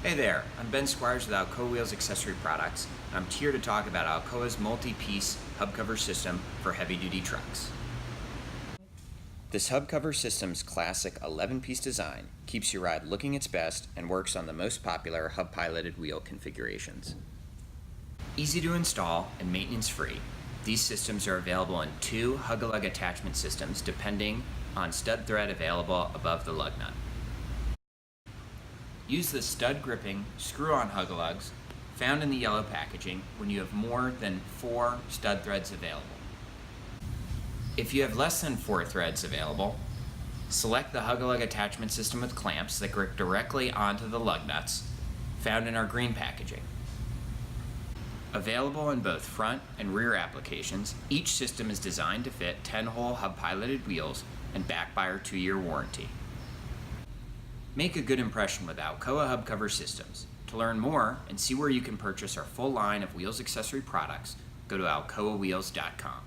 Hey there, I'm Ben Squires with Alcoa Wheels Accessory Products, and I'm here to talk about Alcoa's multi-piece hubcover system for heavy-duty trucks. This hubcover system's classic 11-piece design keeps your ride looking its best and works on the most popular hub-piloted wheel configurations. Easy to install and maintenance-free, these systems are available in 2 Hug-A-Lug attachment systems depending on stud thread available above the lug nut. Use the stud gripping, screw-on Hug-A-Lugs found in the yellow packaging when you have more than 4 stud threads available. If you have less than 4 threads available, select the Hug-A-Lug attachment system with clamps that grip directly onto the lug nuts found in our green packaging. Available in both front and rear applications, each system is designed to fit 10-hole hub-piloted wheels and backed by our 2-year warranty. Make a good impression with Alcoa hubcover systems. To learn more and see where you can purchase our full line of wheels accessory products, go to alcoawheels.com.